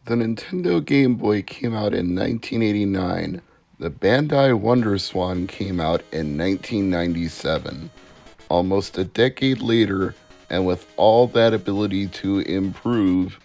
The Nintendo Game Boy came out in 1989. The Bandai WonderSwan came out in 1997. Almost a decade later, and with all that ability to improve,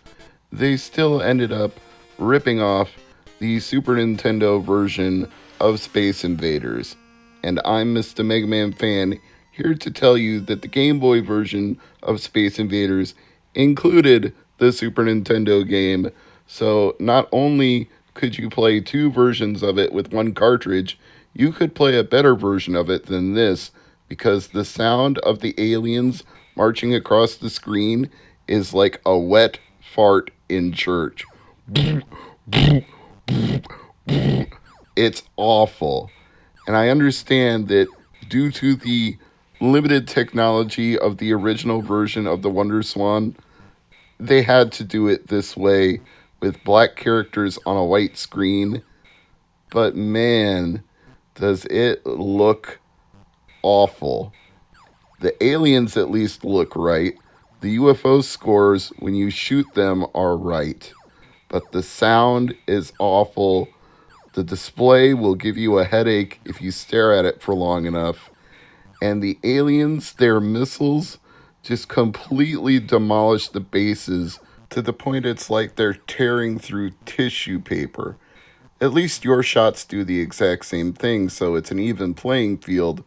they still ended up ripping off the Super Nintendo version of Space Invaders. And I'm Mr. MegaManFan, here to tell you that the Game Boy version of Space Invaders included the Super Nintendo game. So not only could you play two versions of it with one cartridge, you could play a better version of it than this because the sound of the aliens marching across the screen is like a wet fart in church. It's awful. And I understand that due to the limited technology of the original version of the WonderSwan, they had to do it this way with black characters on a white screen. But man, does it look awful. The aliens at least look right. The UFO scores when you shoot them are right. But the sound is awful. The display will give you a headache if you stare at it for long enough. And the aliens, their missiles, just completely demolish the bases to the point it's like they're tearing through tissue paper. At least your shots do the exact same thing, so it's an even playing field,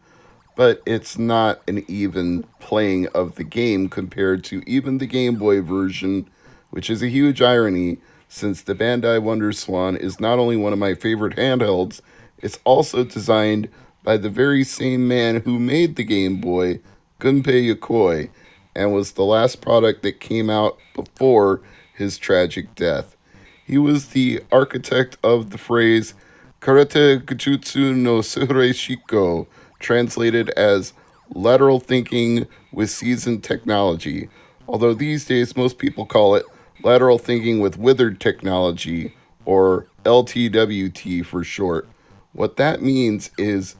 but it's not an even playing of the game compared to even the Game Boy version, which is a huge irony since the Bandai WonderSwan is not only one of my favorite handhelds, it's also designed by the very same man who made the Game Boy, Gunpei Yokoi, and was the last product that came out before his tragic death. He was the architect of the phrase Karate Gujutsu no Surei Shiko, translated as lateral thinking with seasoned technology, although these days most people call it lateral thinking with withered technology, or LTWT for short. What that means is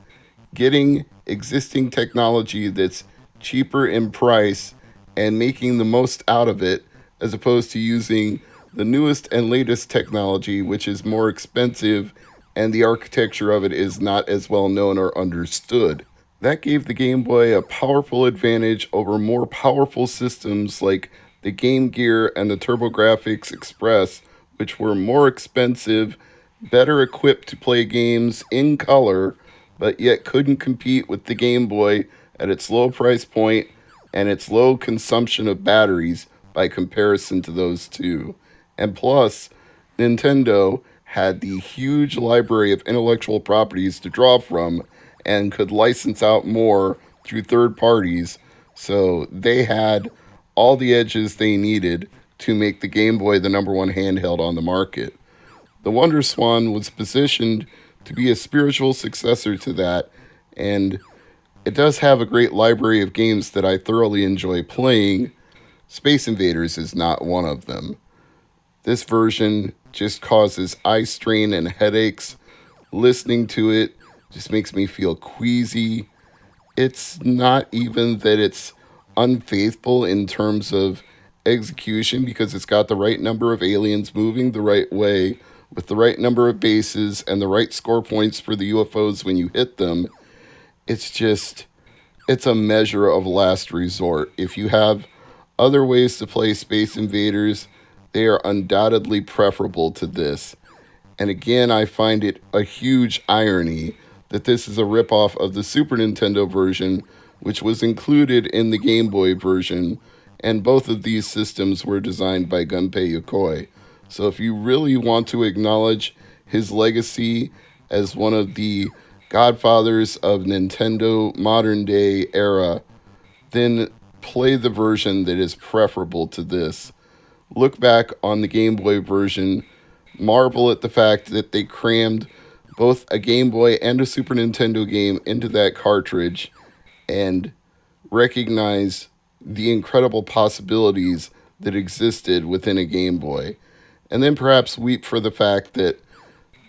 getting existing technology that's cheaper in price and making the most out of it, as opposed to using the newest and latest technology, which is more expensive and the architecture of it is not as well known or understood. That gave the Game Boy a powerful advantage over more powerful systems like the Game Gear and the TurboGrafx Express, which were more expensive, better equipped to play games in color, but yet couldn't compete with the Game Boy at its low price point and its low consumption of batteries by comparison to those two. And plus, Nintendo had the huge library of intellectual properties to draw from and could license out more through third parties, so they had all the edges they needed to make the Game Boy the number one handheld on the market. The WonderSwan was positioned to be a spiritual successor to that, and it does have a great library of games that I thoroughly enjoy playing. Space Invaders is not one of them. This version just causes eye strain and headaches. Listening to it just makes me feel queasy. It's not even that it's unfaithful in terms of execution because it's got the right number of aliens moving the right way with the right number of bases and the right score points for the UFOs when you hit them. It's a measure of last resort. If you have other ways to play Space Invaders, they are undoubtedly preferable to this. And again, I find it a huge irony that this is a ripoff of the Super Nintendo version, which was included in the Game Boy version, and both of these systems were designed by Gunpei Yokoi. So if you really want to acknowledge his legacy as one of the godfathers of Nintendo modern day era, then play the version that is preferable to this. Look back on the Game Boy version, marvel at the fact that they crammed both a Game Boy and a Super Nintendo game into that cartridge, and recognize the incredible possibilities that existed within a Game Boy. And then perhaps weep for the fact that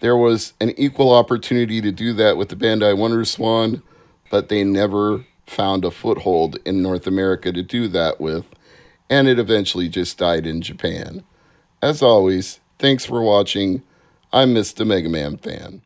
there was an equal opportunity to do that with the Bandai WonderSwan, but they never found a foothold in North America to do that with, and it eventually just died in Japan. As always, Thanks for watching. I'm Mr. Mega Man Fan.